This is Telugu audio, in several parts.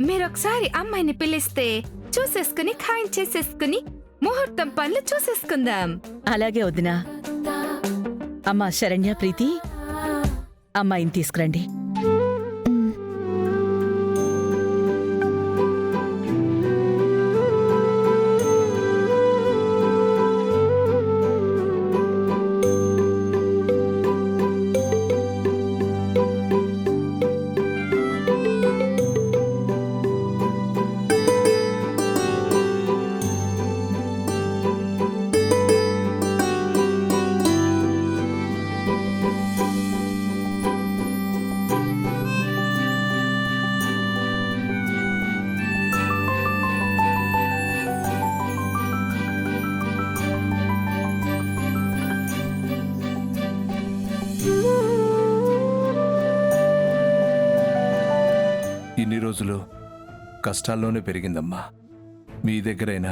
మీరొకసారి అమ్మాయిని పిలిస్తే చూసేసుకుని ఖాయం చేసేసుకుని ముహూర్తం పనులు చూసేసుకుందాం. అలాగే వదినా. అమ్మా శరణ్య, ప్రీతి, అమ్మాయిని తీసుకురండి. ఇన్ని రోజులు కష్టాల్లోనే పెరిగిందమ్మా. మీ దగ్గరైనా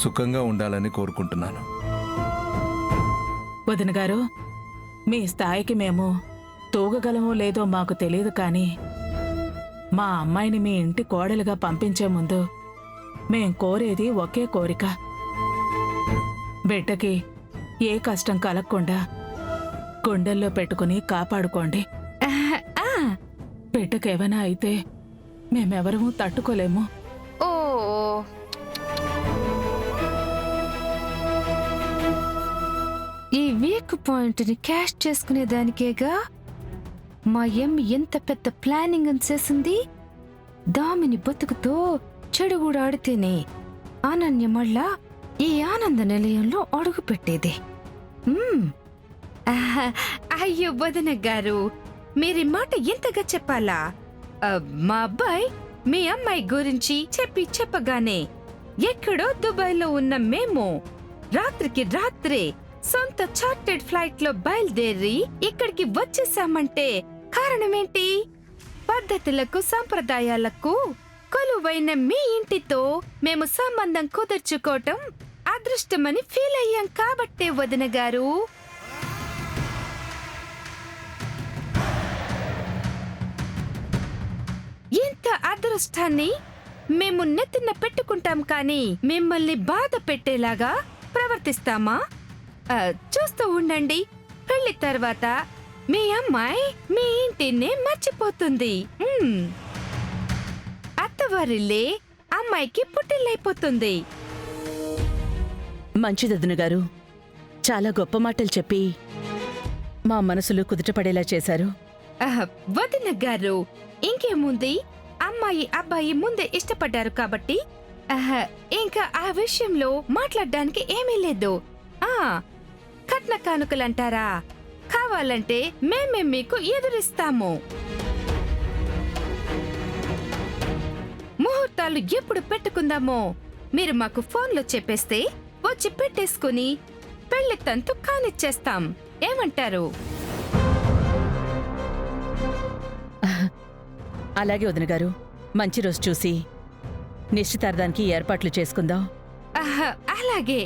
సుఖంగా ఉండాలని కోరుకుంటున్నాను. వదిన గారు, మీ స్థాయికి మేము తూగగలమో లేదో మాకు తెలియదు, కానీ మా అమ్మాయిని మీ ఇంటి కోడలుగా పంపించే ముందు మేం కోరేది ఒకే కోరిక. బిడ్డకి ఏ కష్టం కలగకుండా గుండెల్లో పెట్టుకుని కాపాడుకోండి. బిడ్డకేమైనా అయితే మేమెవరమూ తట్టుకోలేము. ఓ ఈ వీక్ పాయింట్ ని క్యాష్ చేసుకునేదానికేగా మా ఎమ్మి ఎంత పెద్ద ప్లానింగ్ అని చేసింది. దామిని బతుకుతో చెడు కూడా ఆడితేనే అనన్య మళ్ళా ఈ ఆనంద నిలయంలో అడుగు పెట్టేది. అయ్యో వదిన గారు, మీరీ మాట ఎంతగా చెప్పాలా? మా అబ్బాయి మీ అమ్మాయి గురించి చెప్పగానే ఎక్కడో దుబాయ్లో ఉన్న మేము రాత్రికి రాత్రే సొంత చార్టెడ్ ఫ్లైట్ లో బయలుదేరి ఇక్కడికి వచ్చేసామంటే కారణమేంటి? పద్ధతులకు సంప్రదాయాలకు కొలువైన మీ ఇంటితో మేము సంబంధం కుదుర్చుకోవటం అదృష్టమని ఫీల్ అయ్యాం కాబట్టే వదిన గారు. ఇంత అదృష్టాన్ని మేము నెత్తిన పెట్టుకుంటాం, కానీ మిమ్మల్ని బాధ పెట్టేలాగా ప్రవర్తిస్తామా? చూస్తూ ఉండండి, పెళ్లి తర్వాత మీ అమ్మాయి మీ ఇంటినే మర్చిపోతుంది. అత్తవారిల్లే అమ్మాయికి పుట్టిల్లైపోతుంది. మంచిదొదిన గారు, చాలా గొప్ప మాటలు చెప్పి మా మనసులు కుదుటపడేలా చేశారు. వదిన గారు, ఇంకేముంది, అమ్మాయి అబ్బాయి ముందే ఇష్టపడ్డారు కాబట్టి ఇంకా ఆ విషయంలో మాట్లాడడానికి ఏమీ లేదు. కట్న కానుకలంటారా, కావాలంటే మేమే మీకు ఎదురిస్తాము. ముహూర్తాలు ఎప్పుడు పెట్టుకుందామో మీరు మాకు ఫోన్లో చెప్పేస్తే వచ్చి పెట్టేసుకుని పెళ్లి తంతు కానిచ్చేస్తాం. ఏమంటారు? అలాగే వదిన గారు, మంచి రోజు చూసి నిశ్చితార్థానికి ఏర్పాట్లు చేసుకుందాం. అలాగే.